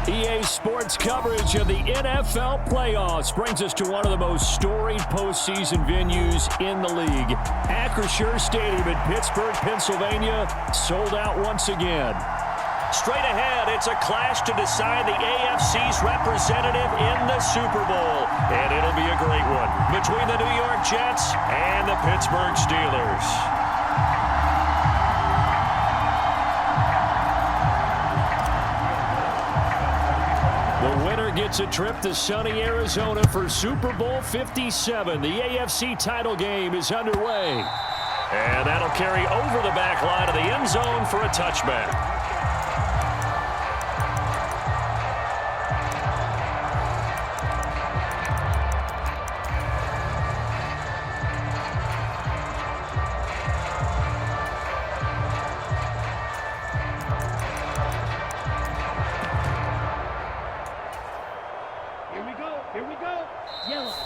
EA Sports coverage of the NFL playoffs brings us to one of the most storied postseason venues in the league. Acrisure Stadium in Pittsburgh, Pennsylvania, sold out once again. Straight ahead, it's a clash to decide the AFC's representative in the Super Bowl. And it'll be a great one between the New York Jets and the Pittsburgh Steelers. The winner gets a trip to sunny Arizona for Super Bowl 57. The AFC title game is underway. And that'll carry over the back line of the end zone for a touchback.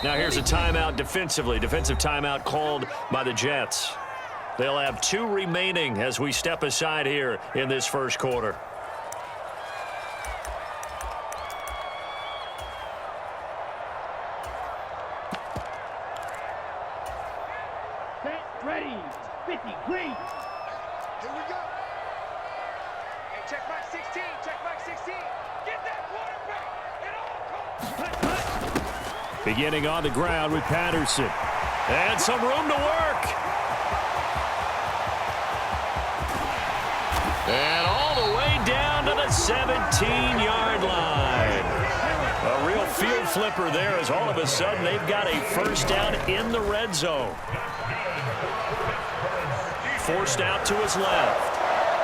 Now here's a timeout defensively. Defensive timeout called by the Jets. They'll have 2 remaining as we step aside here in this first quarter. Set, ready, 50, green. Here we go. Hey, check back 16, check back 16. Get that quarterback. It all comes. Beginning on the ground with Patterson. And some room to work. And all the way down to the 17-yard line. A real field flipper there as all of a sudden they've got a first down in the red zone. Forced out to his left.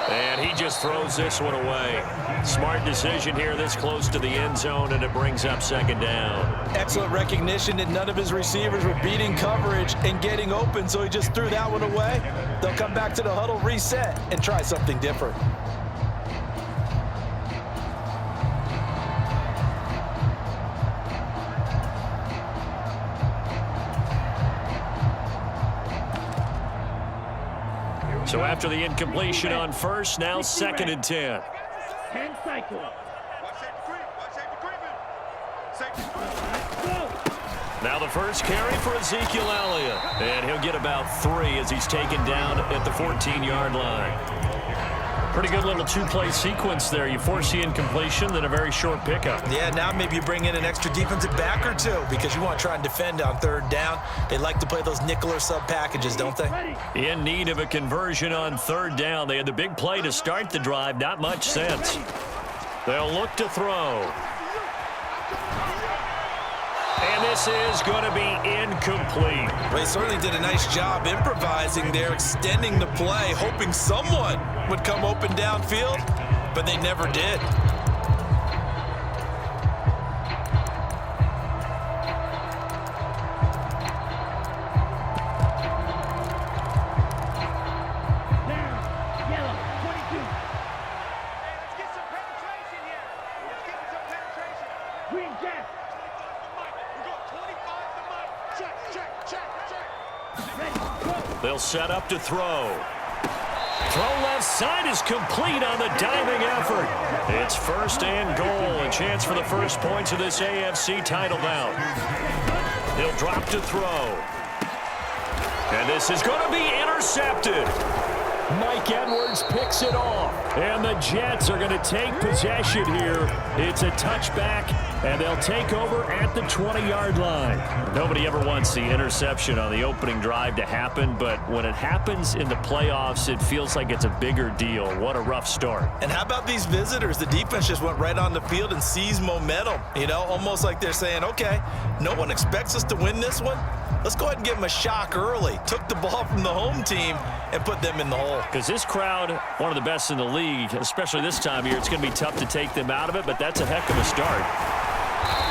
And he just throws this one away. Smart decision here this close to the end zone, and it brings up second down. Excellent recognition that none of his receivers were beating coverage and getting open, so he just threw that one away. They'll come back to the huddle, reset, and try something different. So after the incompletion on first, now 2nd and 10. 10 cycle. Now the first carry for Ezekiel Elliott. And he'll get about 3 as he's taken down at the 14-yard line. Pretty good little 2-play sequence there. You force the incompletion, then a very short pickup. Yeah, now maybe you bring in an extra defensive back or 2 because you want to try and defend on 3rd down. They like to play those nickel or sub packages, don't they? In need of a conversion on 3rd down. They had the big play to start the drive. Not much sense. They'll look to throw. And this is going to be incomplete. Well, he certainly did a nice job improvising there, extending the play, hoping someone would come open downfield, but they never did. They'll set up to throw. Throw left side is complete on the diving effort. It's 1st and goal. A chance for the first points of this AFC title bout. He'll drop to throw. And this is going to be intercepted. Mike Edwards picks it off. And the Jets are going to take possession here. It's a touchback, and they'll take over at the 20-yard line. Nobody ever wants the interception on the opening drive to happen, but when it happens in the playoffs, it feels like it's a bigger deal. What a rough start. And how about these visitors? The defense just went right on the field and seized momentum. You know, almost like they're saying, okay, no one expects us to win this one. Let's go ahead and give them a shock early. Took the ball from the home team and put them in the hole. Because this crowd, one of the best in the league, especially this time of year, it's going to be tough to take them out of it, but that's a heck of a start.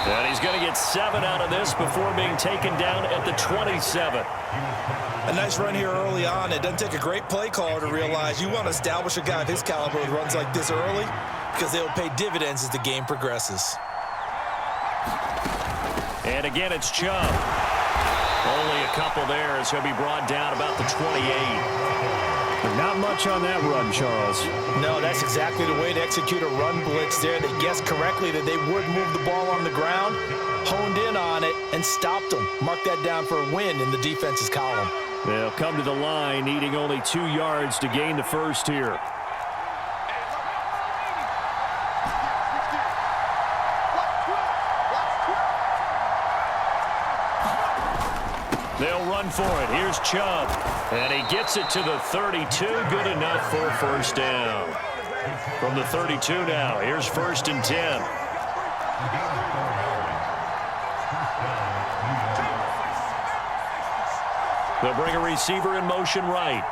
And he's going to get 7 out of this before being taken down at the 27. A nice run here early on. It doesn't take a great play caller to realize you want to establish a guy of his caliber who runs like this early because they'll pay dividends as the game progresses. And again, it's Chubb. Only a couple there as he'll be brought down about the 28. Not much on that run, Charles. No, that's exactly the way to execute a run blitz there. They guessed correctly that they would move the ball on the ground, honed in on it, and stopped them. Mark that down for a win in the defense's column. They'll come to the line, needing only 2 yards to gain the first here. They'll run for it. Here's Chubb. And he gets it to the 32. Good enough for a first down. From the 32 now, here's 1st and 10. They'll bring a receiver in motion right.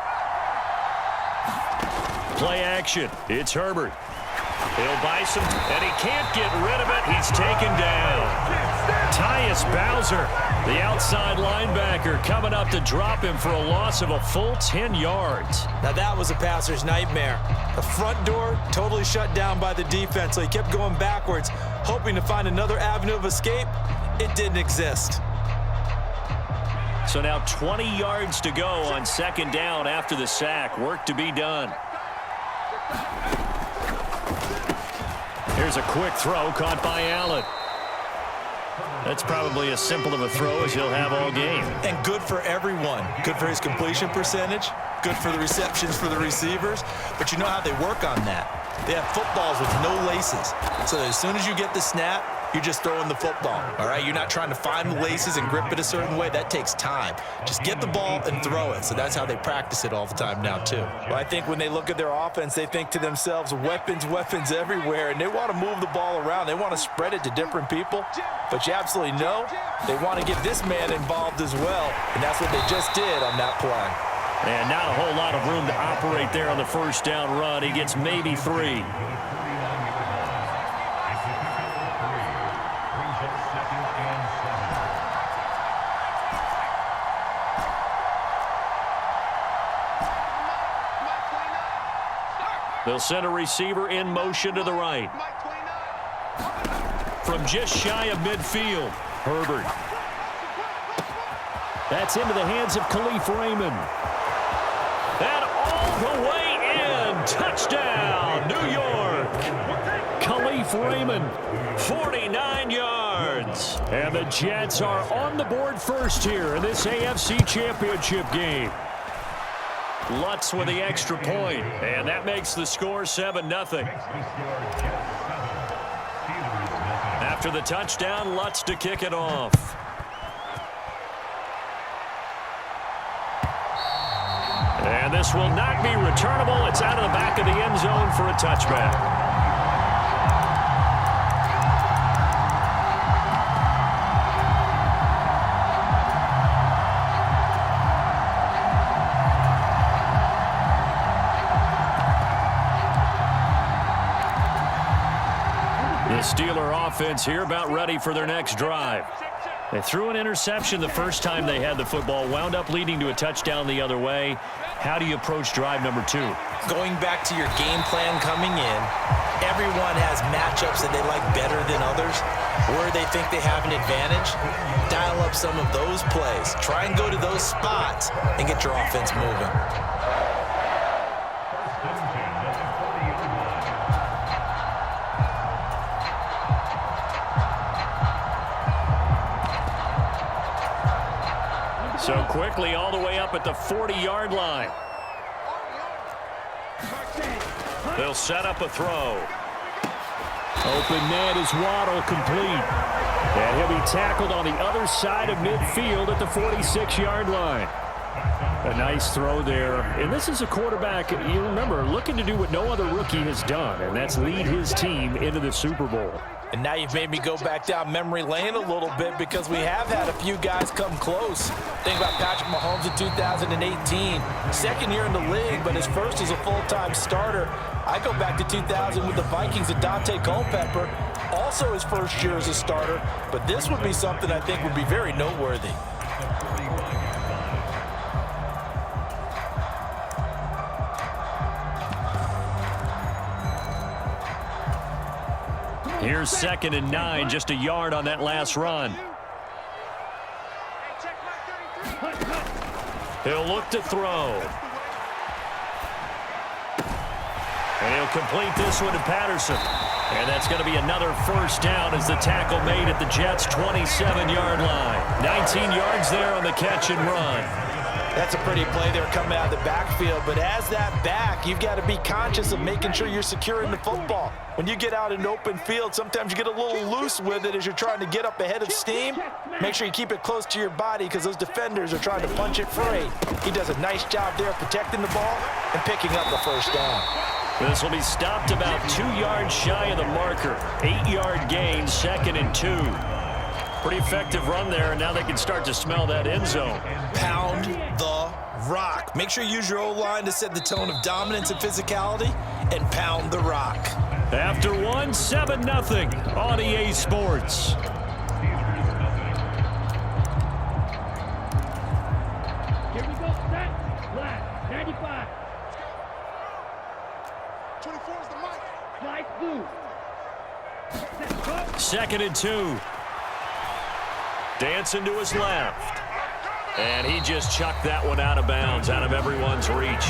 Play action. It's Herbert. He'll buy some, and he can't get rid of it. He's taken down. Tyus Bowser, the outside linebacker, coming up to drop him for a loss of a full 10 yards. Now that was a passer's nightmare. The front door totally shut down by the defense, so he kept going backwards, hoping to find another avenue of escape. It didn't exist. So now 20 yards to go on 2nd down after the sack. Work to be done. Here's a quick throw caught by Allen. That's probably as simple of a throw as he'll have all game. And good for everyone. Good for his completion percentage. Good for the receptions for the receivers. But you know how they work on that. They have footballs with no laces. So as soon as you get the snap, you're just throwing the football, all right? You're not trying to find the laces and grip it a certain way. That takes time. Just get the ball and throw it. So that's how they practice it all the time now, too. Well, I think when they look at their offense, they think to themselves, weapons, weapons everywhere, and they want to move the ball around. They want to spread it to different people. But you absolutely know they want to get this man involved as well, and that's what they just did on that play. And not a whole lot of room to operate there on the 1st down run. He gets maybe 3. They'll send a receiver in motion to the right. From just shy of midfield, Herbert. That's into the hands of Khalif Raymond. And all the way in. Touchdown, New York. Khalif Raymond, 49 yards. And the Jets are on the board first here in this AFC Championship game. Lutz with the extra point, and that makes the score 7-0. After the touchdown, Lutz to kick it off. And this will not be returnable. It's out of the back of the end zone for a touchback. Steeler offense here about ready for their next drive. They threw an interception the first time they had the football, wound up leading to a touchdown the other way. How do you approach drive number 2? Going back to your game plan coming in, everyone has matchups that they like better than others, where they think they have an advantage. Dial up some of those plays. Try and go to those spots and get your offense moving. So quickly all the way up at the 40-yard line. They'll set up a throw. Open man is Waddle, complete. And he'll be tackled on the other side of midfield at the 46-yard line. A nice throw there. And this is a quarterback, you remember, looking to do what no other rookie has done, and that's lead his team into the Super Bowl. And now you've made me go back down memory lane a little bit because we have had a few guys come close. Think about Patrick Mahomes in 2018. Second year in the league, but his first as a full-time starter. I go back to 2000 with the Vikings and Dante Culpepper. Also his first year as a starter. But this would be something I think would be very noteworthy. Here's 2nd and 9, just a yard on that last run. He'll look to throw. And he'll complete this one to Patterson. And that's going to be another first down as the tackle made at the Jets' 27-yard line. 19 yards there on the catch and run. That's a pretty play there coming out of the backfield, but as that back, you've got to be conscious of making sure you're securing the football. When you get out in open field, sometimes you get a little loose with it as you're trying to get up ahead of steam. Make sure you keep it close to your body because those defenders are trying to punch it free. He does a nice job there protecting the ball and picking up the first down. This will be stopped about 2 yards shy of the marker. 8-yard gain, 2nd and 2. Pretty effective run there, and now they can start to smell that end zone. Pound the rock. Make sure you use your O-line to set the tone of dominance and physicality, and pound the rock. After 1, 7-0 on EA Sports. Here we go, set, left, 95. 24 is the mic. Slice blue. Set, go. 2nd and 2. Dancing to his left. And he just chucked that one out of bounds, out of everyone's reach.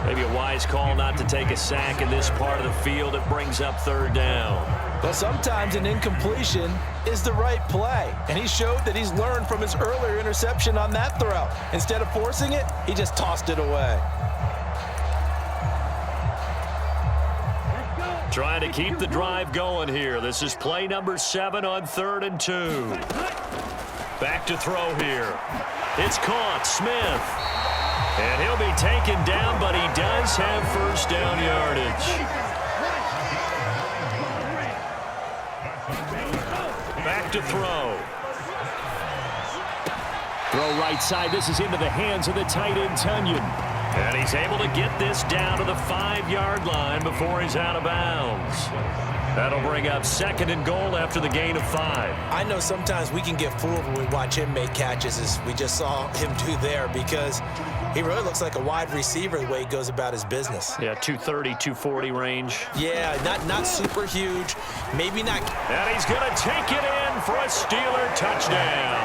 Maybe a wise call not to take a sack in this part of the field. It brings up 3rd down. Well, sometimes an incompletion is the right play, and he showed that he's learned from his earlier interception on that throw. Instead of forcing it, he just tossed it away. Trying to keep the drive going here. This is play number 7 on 3rd and 2. Back to throw here. It's caught. Smith. And he'll be taken down, but he does have first down yardage. Back to throw. Throw right side. This is into the hands of the tight end, Tunyon. And he's able to get this down to the 5-yard line before he's out of bounds. That'll bring up 2nd and goal after the gain of 5. I know sometimes we can get fooled when we watch him make catches, as we just saw him do there, because he really looks like a wide receiver the way he goes about his business. Yeah, 230, 240 range. Yeah, not super huge, maybe not. And he's going to take it in for a Steeler touchdown.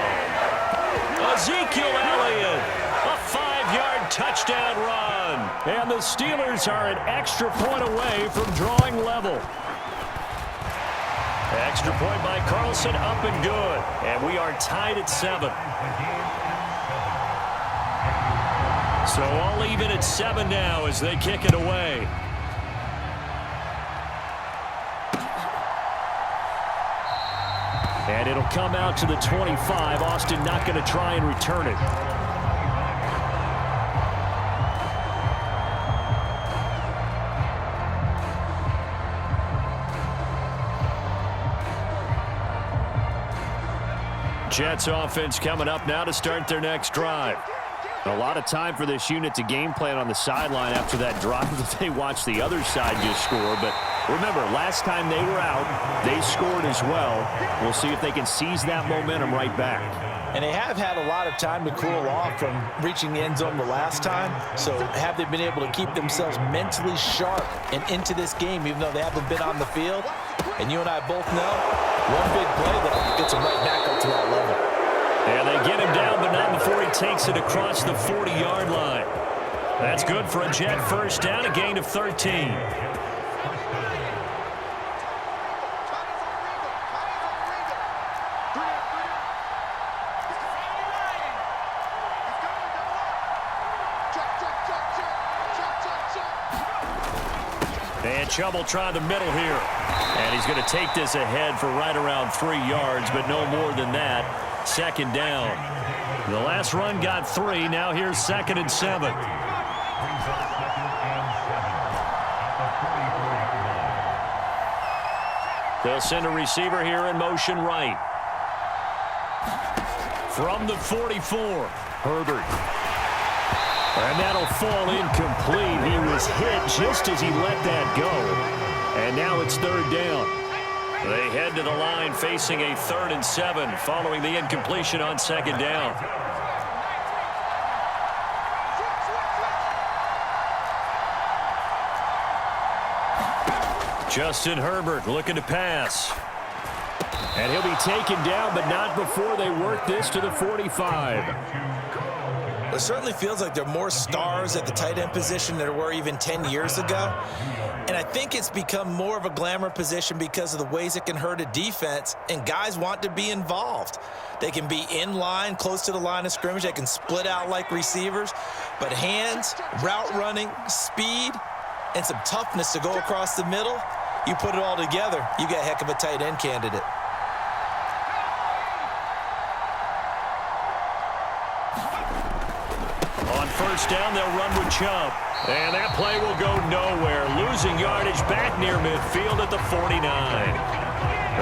Ezekiel Elliott, a 5-yard touchdown run. And the Steelers are an extra point away from drawing level. Extra point by Carlson, up and good. And we are tied at 7. So all even at 7 now as they kick it away. And it'll come out to the 25. Austin not going to try and return it. Jets offense coming up now to start their next drive. A lot of time for this unit to game plan on the sideline after that drive that they watched the other side just score. But remember, last time they were out, they scored as well. We'll see if they can seize that momentum right back. And they have had a lot of time to cool off from reaching the end zone the last time. So have they been able to keep themselves mentally sharp and into this game, even though they haven't been on the field? And you and I both know, one big play, though, gets them right back up to that level. And they get him down, but not before he takes it across the 40-yard line. That's good for a Jet first down, a gain of 13. And Chubb try the middle here. And he's going to take this ahead for right around 3 yards, but no more than that. 2nd down. The last run got 3. Now here's 2nd and 7. They'll send a receiver here in motion right. From the 44, Herbert. And that'll fall incomplete. He was hit just as he let that go. And now it's 3rd down. They head to the line facing a 3rd and 7 following the incompletion on 2nd down. Justin Herbert looking to pass. And he'll be taken down, but not before they work this to the 45. It certainly feels like there are more stars at the tight end position than there were even 10 years ago. And I think it's become more of a glamour position because of the ways it can hurt a defense, and guys want to be involved. They can be in line, close to the line of scrimmage. They can split out like receivers. But hands, route running, speed, and some toughness to go across the middle, you put it all together, you got a heck of a tight end candidate. On first down, they'll run with Chubb. And that play will go nowhere. Losing yardage back near midfield at the 49.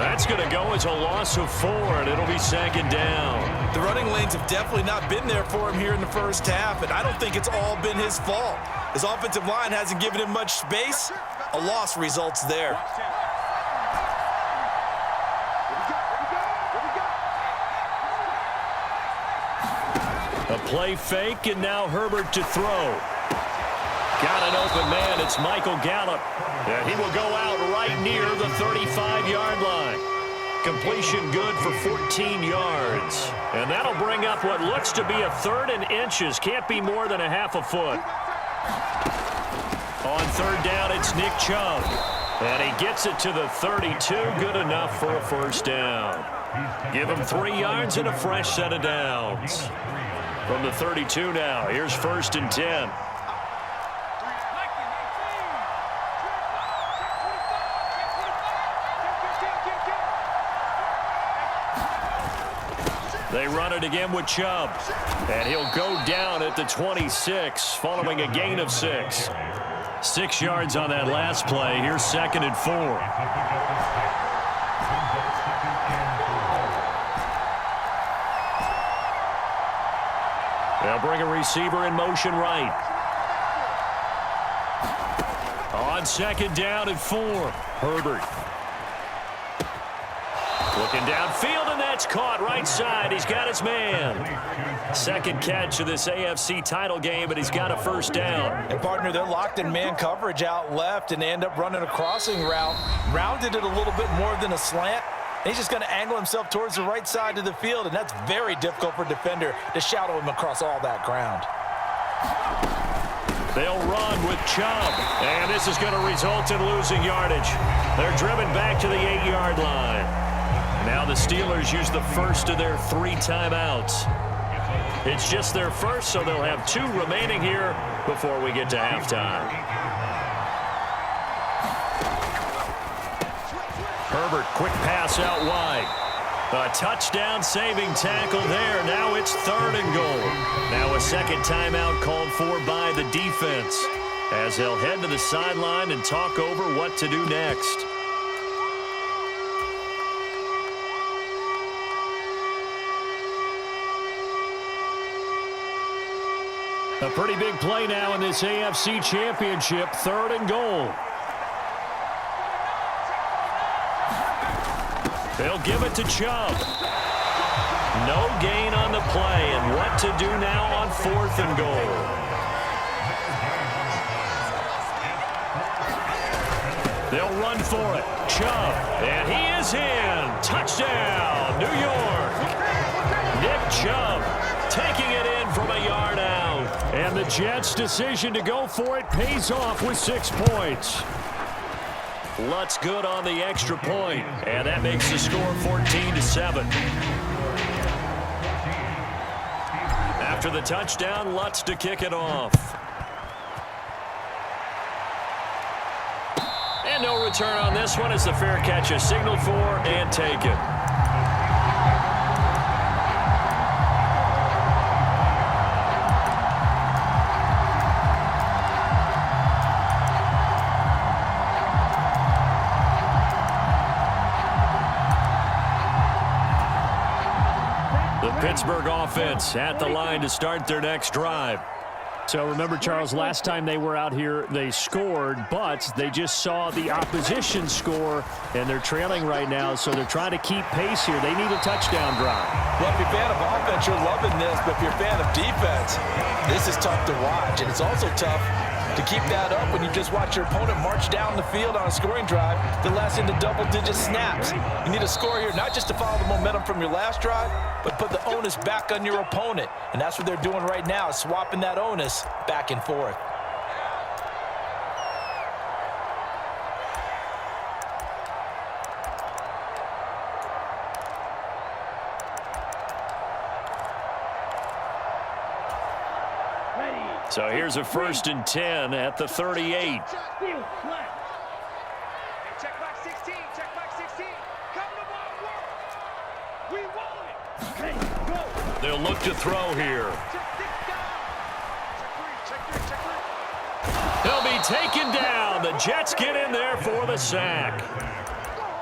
That's going to go as a loss of 4, and it'll be second down. The running lanes have definitely not been there for him here in the first half, and I don't think it's all been his fault. His offensive line hasn't given him much space. A loss results there. A play fake, and now Herbert to throw. Got an open man. It's Michael Gallup. And he will go out right near the 35-yard line. Completion good for 14 yards. And that'll bring up what looks to be a 3rd and inches. Can't be more than a half a foot. On third down, it's Nick Chubb. And he gets it to the 32. Good enough for a first down. Give him 3 yards and a fresh set of downs. From the 32 now, here's 1st and 10. They run it again with Chubb. And he'll go down at the 26, following a gain of 6. 6 yards on that last play. Here's 2nd and 4. They'll bring a receiver in motion right. On 2nd down and 4. Herbert. Looking downfield, and that's caught right side. He's got his man. 2nd catch of this AFC title game, and he's got a first down. And partner, they're locked in man coverage out left, and they end up running a crossing route. Rounded it a little bit more than a slant. He's just going to angle himself towards the right side of the field, and that's very difficult for a defender to shadow him across all that ground. They'll run with Chubb, and this is going to result in losing yardage. They're driven back to the 8-yard line. Now the Steelers use the first of their 3 timeouts. It's just their first, so they'll have 2 remaining here before we get to halftime. Herbert, quick pass out wide. A touchdown saving tackle there. Now it's 3rd and goal. Now a 2nd timeout called for by the defense, as they'll head to the sideline and talk over what to do next. A pretty big play now in this AFC Championship. 3rd and goal. They'll give it to Chubb. No gain on the play, and what to do now on 4th and goal. They'll run for it. Chubb, and he is in. Touchdown, New York. Nick Chubb taking it in from a yard out. And the Jets' decision to go for it pays off with 6 points. Lutz good on the extra point, and that makes the score 14-7. After the touchdown, Lutz to kick it off. And no return on this one as the fair catch is signaled for and taken. Pittsburgh offense at the line to start their next drive. So remember, Charles, last time they were out here, they scored, but they just saw the opposition score, and they're trailing right now, so they're trying to keep pace here. They need a touchdown drive. Well, if you're a fan of offense, you're loving this, but if you're a fan of defense, this is tough to watch, and it's also tough to keep that up when you just watch your opponent march down the field on a scoring drive that lasts into double-digit snaps. You need a score here, not just to follow the momentum from your last drive, but put the onus back on your opponent. And that's what they're doing right now, swapping that onus back and forth. So here's a 1st and 10 at the 38. Field flat. Hey, check back 16. Check back 16. Come to my work. We want it. Hey, go. They'll look to throw here. Check 6 down. Check 3. Check 3. Check 3. He'll be taken down. The Jets get in there for the sack.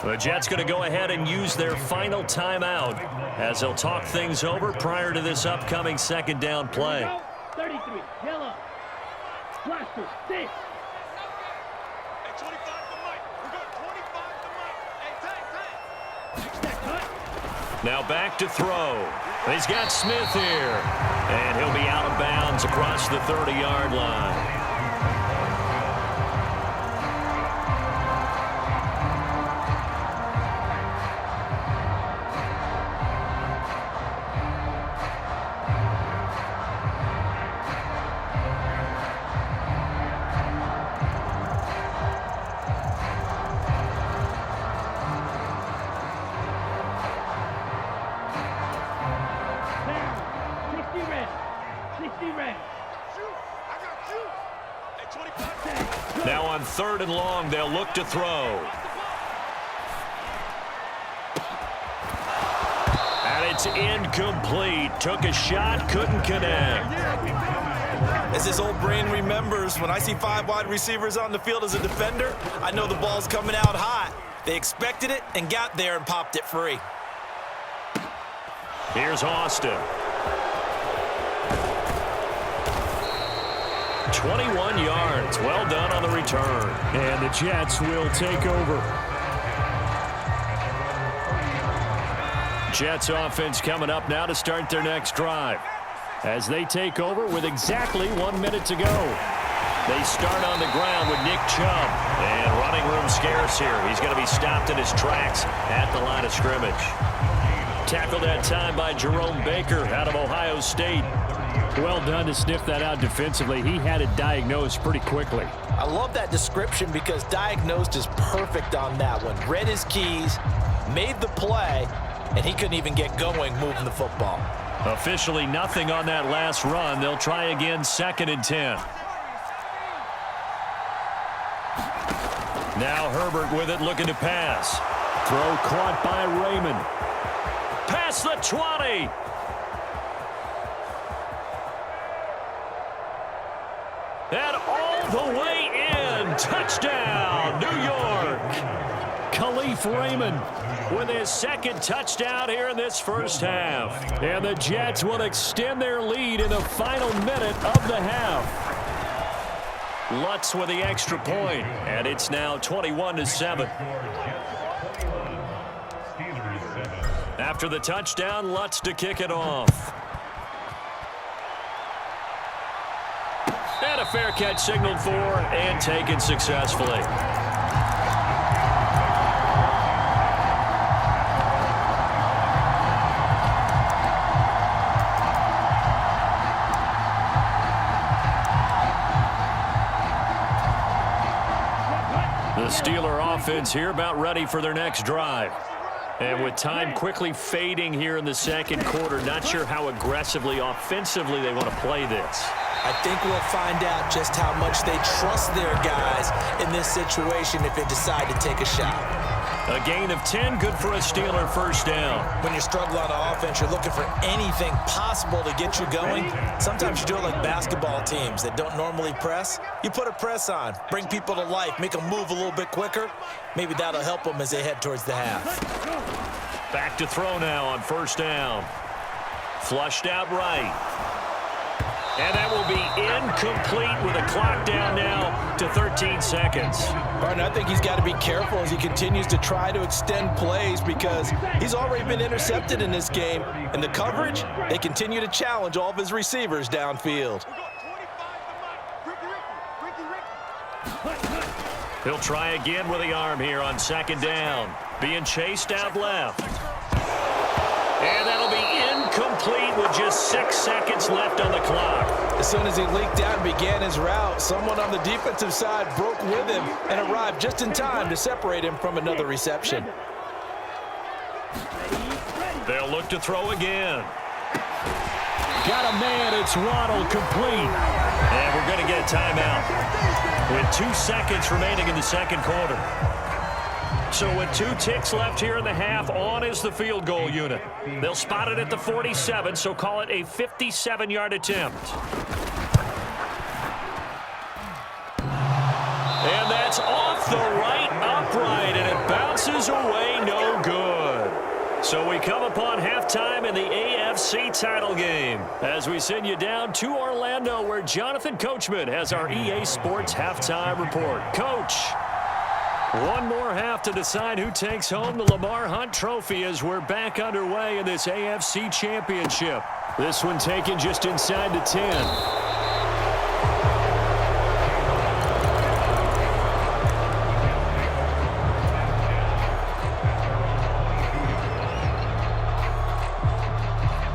The Jets going to go ahead and use their final timeout as they'll talk things over prior to this upcoming 2nd down play. 33. Yellow. Blaster. 6. Hey, 25 to Mike. We're going 25 to Mike. Hey, tank. Now back to throw. He's got Smith here. And he'll be out of bounds across the 30-yard line. Now on 3rd and long, they'll look to throw. And it's incomplete. Took a shot, couldn't connect. As his old brain remembers, when I see 5 wide receivers on the field as a defender, I know the ball's coming out hot. They expected it and got there and popped it free. Here's Austin. 21 yards. Well done on the return. And the Jets will take over. Jets offense coming up now to start their next drive. As they take over with exactly 1 minute to go. They start on the ground with Nick Chubb. And running room scarce here. He's going to be stopped in his tracks at the line of scrimmage. Tackled that time by Jerome Baker out of Ohio State. Well done to sniff that out defensively. He had it diagnosed pretty quickly. I love that description because diagnosed is perfect on that one. Read his keys, made the play, and he couldn't even get going moving the football. Officially nothing on that last run. They'll try again 2nd and 10. Now Herbert with it looking to pass. Throw caught by Raymond. Past the 20. And all the way in. Touchdown, New York. Khalif Raymond With his 2nd touchdown here in this first half. And the Jets will extend their lead in the final minute of the half. Lutz with the extra point, and it's now 21-7. After the touchdown, Lutz to kick it off. And a fair catch signaled for and taken successfully. The Steeler offense here about ready for their next drive. And with time quickly fading here in the 2nd quarter, not sure how aggressively, offensively they want to play this. I think we'll find out just how much they trust their guys in this situation if they decide to take a shot. A gain of 10, good for a Steeler first down. When you're struggling on offense, you're looking for anything possible to get you going. Sometimes you do it like basketball teams that don't normally press. You put a press on, bring people to life, make them move a little bit quicker. Maybe that'll help them as they head towards the half. Back to throw now on first down. Flushed out right. And that will be incomplete with a clock down now to 13 seconds. Barton, I think he's got to be careful as he continues to try to extend plays because he's already been intercepted in this game. And the coverage, they continue to challenge all of his receivers downfield. He'll try again with the arm here on 2nd down. Being chased out left. And that'll be incomplete with just 6 seconds left on the clock. As soon as he leaked out and began his route, someone on the defensive side broke with him and arrived just in time to separate him from another reception. They'll look to throw again. Got a man. It's Waddle, complete. And we're going to get a timeout with 2 seconds remaining in the second quarter. So with 2 ticks left here in the half, on is the field goal unit. They'll spot it at the 47, so call it a 57-yard attempt. And that's off the right upright, and it bounces away, no good. So we come upon halftime in the AFC title game as we send you down to Orlando, where Jonathan Coachman has our EA Sports halftime report. Coach. One more half to decide who takes home the Lamar Hunt Trophy as we're back underway in this AFC Championship. This one taken just inside the 10.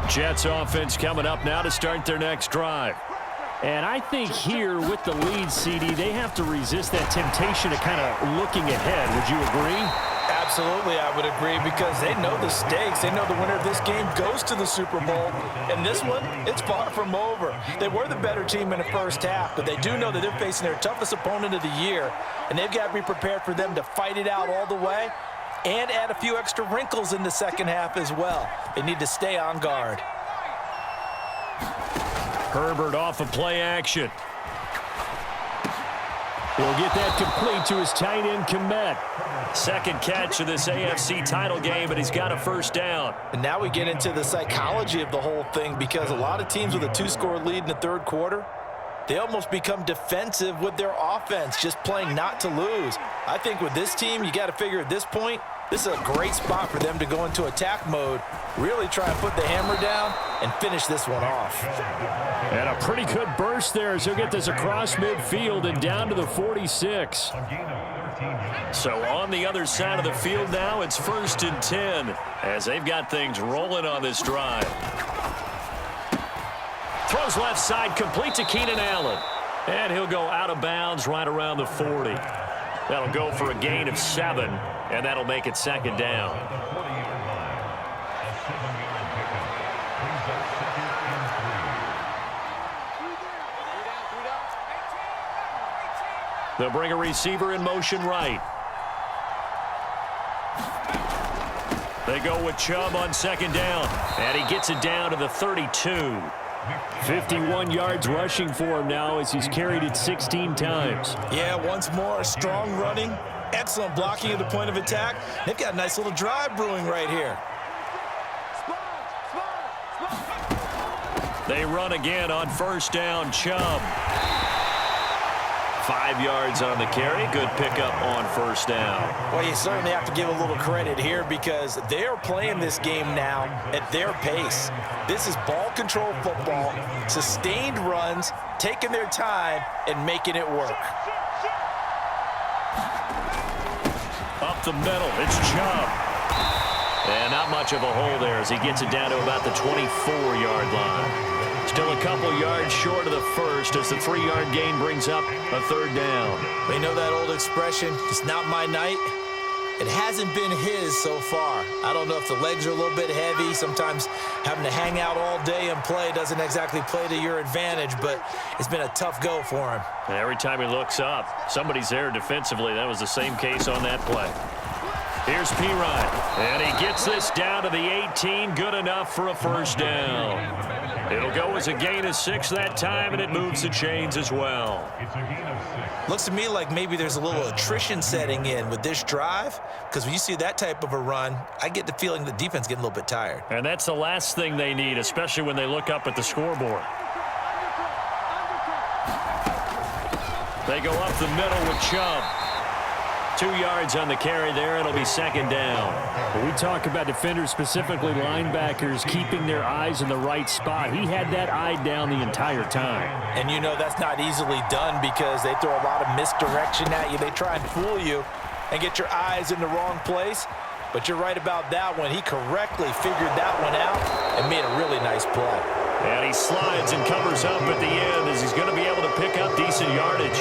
Jets offense coming up now to start their next drive. And I think here with the lead, CD, they have to resist that temptation of kind of looking ahead. Would you agree? Absolutely, I would agree, because they know the stakes. They know the winner of this game goes to the Super Bowl. And this one, it's far from over. They were the better team in the first half, but they do know that they're facing their toughest opponent of the year. And they've got to be prepared for them to fight it out all the way and add a few extra wrinkles in the second half as well. They need to stay on guard. Herbert off of play action. He'll get that complete to his tight end, Kmet. Second catch of this AFC title game, and he's got a first down. And now we get into the psychology of the whole thing, because a lot of teams with a 2-score lead in the third quarter, they almost become defensive with their offense, just playing not to lose. I think with this team, you got to figure at this point, this is a great spot for them to go into attack mode, really try and put the hammer down and finish this one off. And a pretty good burst there as he'll get this across midfield and down to the 46. So on the other side of the field now, it's 1st and 10 as they've got things rolling on this drive. Throws left side, complete to Keenan Allen. And he'll go out of bounds right around the 40. That'll go for a gain of 7, and that'll make it second down. They'll bring a receiver in motion right. They go with Chubb on second down, and he gets it down to the 32. 51 yards rushing for him now as he's carried it 16 times. Yeah, once more, strong running, excellent blocking at the point of attack. They've got a nice little drive brewing right here. They run again on first down, Chubb. 5 yards on the carry. Good pickup on first down. Well, you certainly have to give a little credit here, because they are playing this game now at their pace. This is ball control football, sustained runs, taking their time and making it work. Up the middle, it's Chubb. And not much of a hole there as he gets it down to about the 24-yard line. Still a couple yards short of the first as the 3-yard gain brings up a third down. We know that old expression, it's not my night. It hasn't been his so far. I don't know if the legs are a little bit heavy. Sometimes having to hang out all day and play doesn't exactly play to your advantage, but it's been a tough go for him. And every time he looks up, somebody's there defensively. That was the same case on that play. Here's Pirine, and he gets this down to the 18, good enough for a first down. It'll go as a gain of 6 that time, and it moves the chains as well. Looks to me like maybe there's a little attrition setting in with this drive, because when you see that type of a run, I get the feeling the defense getting a little bit tired. And that's the last thing they need, especially when they look up at the scoreboard. They go up the middle with Chubb. 2 yards on the carry there. It'll be second down. When we talk about defenders, specifically linebackers, keeping their eyes in the right spot, he had that eye down the entire time. And you know that's not easily done, because they throw a lot of misdirection at you. They try and fool you and get your eyes in the wrong place. But you're right about that one. He correctly figured that one out and made a really nice play. And he slides and covers up at the end as he's going to be able to pick up decent yardage.